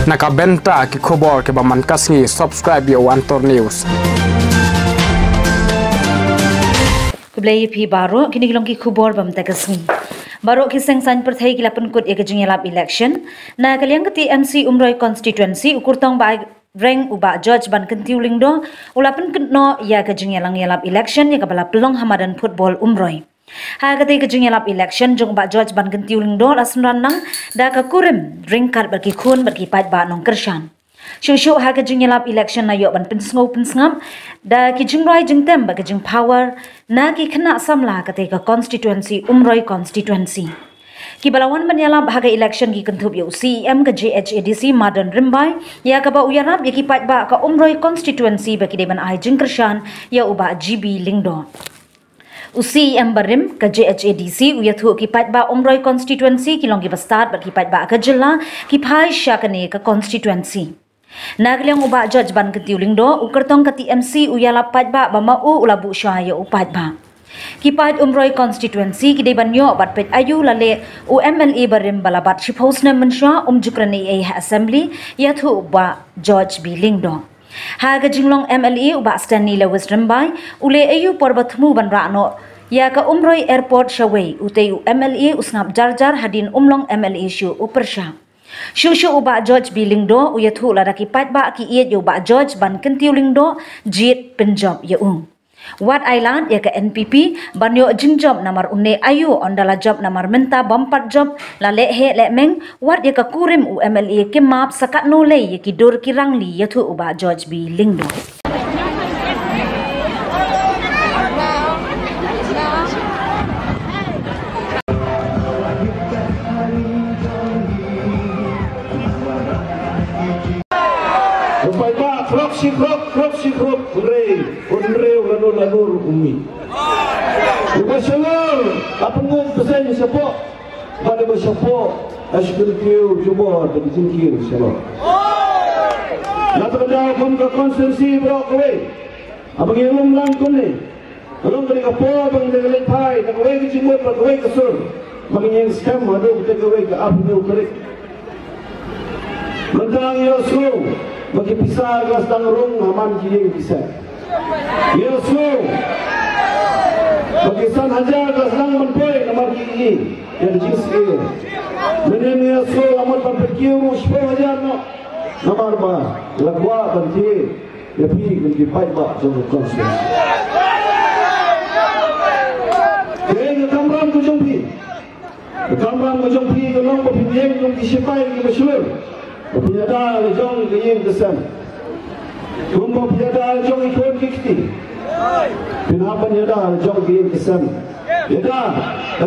nakabenta ki khobor ke baman kasngi subscribe yo Antor News. Kublai pi baro kini kilong ki khobor bam takasngi. Baro ki sengsan perthai ki lapan kut ek jingelap election na kaliang keti MC Umroi constituency ukurtong ba reng uba George ban kentiuling do ulapan kutno ya ke jingelang yelap election ya kabala pelong hamadan football Umroi. Ha kati ke jingelap election jong ba George ban kentiuling do lasunran nang da ka kurim ring card bagi khun bagi pat ba nong kershan. Shushu ha ke jingelap election na yo ban pensngam da ki jingroi jingtem ba ke jing power na ki khna samla kati ka constituency Umroi constituency. Ki balawan menyalap haga election ki kentup yo CEM ke JHADC Madan Rimbai ya ka ba uyarap ya ki pat ba ka Umroi constituency bagi deban ai jingkershan ya uba GB Lingdo. CEM barim ke JHADC uyathu ki pat ba Umroi constituency ki long ki bastad bagi pat ba ka jilla ki phai syakane ka constituency. Nagliang uba George ban ketiuling do ukertong ka TMC uyalap pat ba mau ulabu syaya upat ba. Kipat Umroi constituency ki deban yo bat pet ayu lale UMLE barim balabat shipos na mensha jukrani assembly yathu uba George B Lingdo. Ha ga jinglong MLE uba Stanley Lewis Rimbai ule ayu porbatmu ban rano ya ka Umroi airport shaway ute UMLE usngap jarjar hadin umlong MLE shu upersha. Shushu uba George B Lingdo uyathu ladaki pat ba ki iet yo ba George ban kentiu Lingdo jit penjob ya Wat Island ya ke NPP banyo jinjob namar unne ayu ondala job namar menta bampat job la lehe lemeng wat ya ka kurim UMLE ke map sakat no le ya ki dur kirangli yathu uba George B Lingdo. Krok si krok unre lanur umi. Upasalur apungong pesen siapa pada bersiapa asyikirkiu cuba dan jingkir siapa. Latar dah kom ke konsensi berok kowe. Abang ilum langkum ni. Kalau kau nak apa abang nak lepai nak kowe ke jimut nak kowe ke sur. Bagi yang scam ada kita kowe ke apa ni ukerik. Mentang Yesus bagi pisah kelas tangrung aman kiri pisah. Yesus bagi san hajar kelas lang menpoy namar kiri yang jingskir. Menem Yesus amat berpikiru sepuluh hajar no namar ba lagwa banti lebih bagi pai ba jauh konsen. Kaya kamram kujungpi, kamram kujungpi kalau berpinjam jung disipai di masyur. Penyada jong kayeng kesan. Kumpo penyada jong ikon kikti. Kenapa penyada jong kayeng kesan? Yada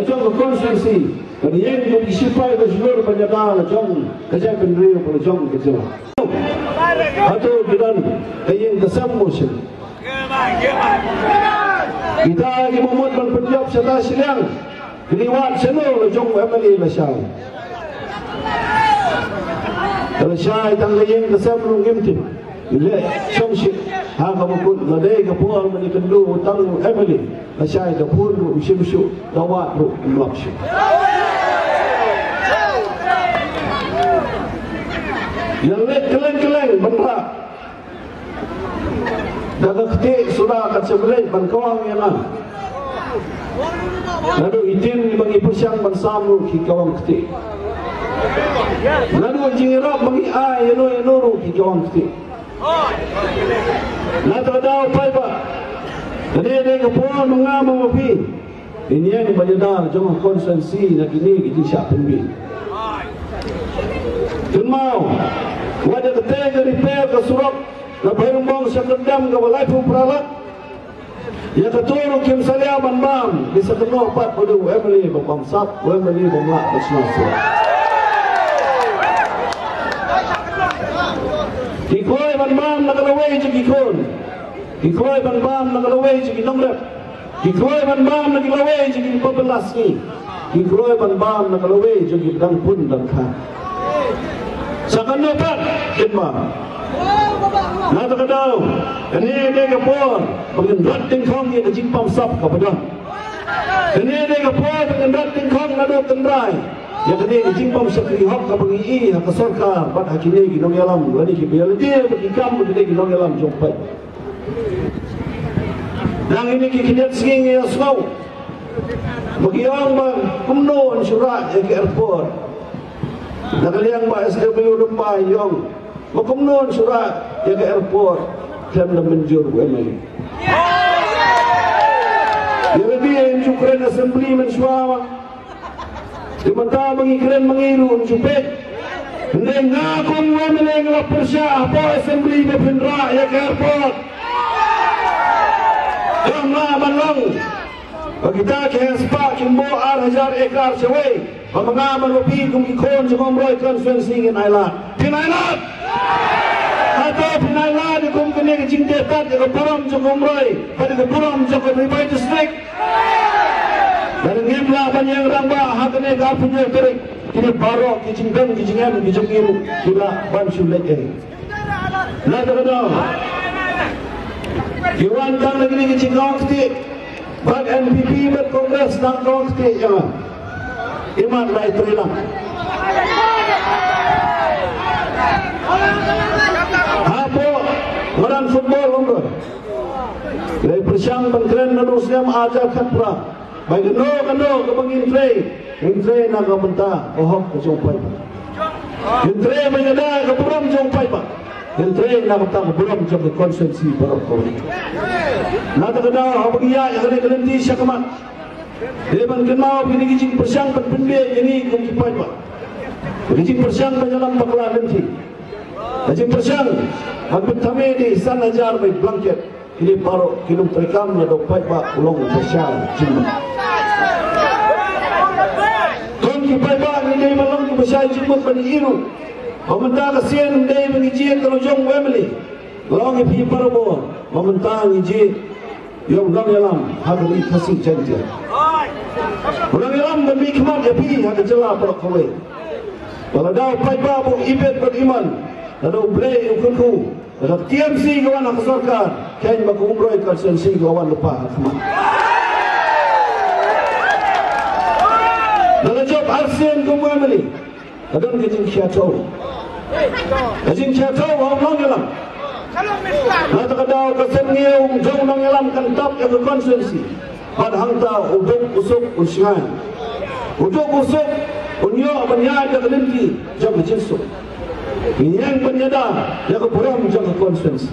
jong konsensi. Kayeng jong disipai ke seluruh penyada jong kerja kendri pada jong kerja. Atau bidan kayeng kesan motion. Kita lagi memut berpenjab serta silang. Keliwat seluruh jong MLE masyarakat. Kalau syai tang layeng kesam rung gemti, le somsi ha kabukut ladai kapual mani kendu tang Emily, syai kapur usim-usim dawat ru melapsi. Yang lek keleng-keleng benrak, daga ketik sudah akan sebelah bankawang yang lah. Lalu itin bagi persiang bansamu ki kawang ketik. Lalu jingrap bagi ai eno ru ki kawang ketik. Lalu ada apa ba? Jadi ke puan mengamau api. Ini yang dibayar jangan konsensi nak ini kita siap pembi. Kenmau, wajah ketek repair ke surap, lepas rumbang sekendam ke walai peralat. Ya keturu kim salia bam di sekenor 4 pada Emily bangsat, Emily bamlak berselasa. Kikoi bam nakalaway je kikon. Kikoi bam nakalaway je kinongrep. Kikoi bam nakalaway je kipabelas ni. Kikoi bam nakalaway je kidang pun dan kha. Sekenor 4 kinma. Nada kadau, ini dia kapor, pengendrat tingkong dia kejimpam sap kepada. Ini dia kapor pengendrat tingkong nado tendrai, yang kini jimpam sekali hak kabagi hak sorka bat hakini ginong yalam lani ki biar dia bagi kam bagi ginong yalam jompai nang ini ki kinet sing ya semau bagi orang bang kumnon surat ke airport nak liang ba SW rumpai yong kumnon surat ke airport dan menjur wemeli ya lebih Ukraine assembly mensuama Dimana mengikiran mengiru Jupet Nengakong Wemele Ngelap Persya Po Assembly Bepindra Ya ke airport Jamlah Manlong Bagita ke Hespa Kimbo Ar Hajar Ekar Syawai Pamangaman Wapi Kumikon Jengom Roy Conferencing in Island Pin Island Atau Pin Island Kum Kene Kecing Detat Ya ke Param Jengom Roy Pada ke Param Jengom Ribai District dan ngimlah banyak orang bah hakne gapunya terik kini barok kicingkan kicingan kicingin kila ban sulek nah terkenal Iwan kang lagi ni kicingau kiti bag NPP berkongres dan kong kiti ya iman lai terilang apa orang football umroh lai persyang bangkren nanusnya ajar khatpra baik keno kebangin intre nak mentah ohok kejumpai intre menyada keburam jumpai pak intre nak mentah keburam jumpai konsensi barang kau nak terkenal habagia yang ada kelenti syakamat depan kenal begini kicing persyang penpendek ini kejumpai pak kicing persyang menyalam bakla nanti kicing persyang hampir kami di sana jar baik blanket ini baru kilum terekam ya dopai pak ulong persyang cuma Kipai ni malam ki besar jumut bani iru. Pementang kasian dai mengijian terujung Wembley. Long pi parabo. Pementang iji yom long yalam hagri kasih janji. Long yalam dan bikmat ya pi hag jela pro kowe. Wala daw pai babu ibet beriman. Daw play ukku. Daw TMC kawan ak sarkar. Kain ba umroy konsensi kawan lupa khmat. Dalam job ASEAN Wembley, akan kejing syatau. Kejing syatau, orang nong yalam. Nanti kadang kesen ngiung jauh nong yalam kantap yang konsensi. Pada hangta uduk usuk unsyan, uduk usuk unyo penyada kelenti jam kejisuk. Yang penyada yang keburam jam konsensi.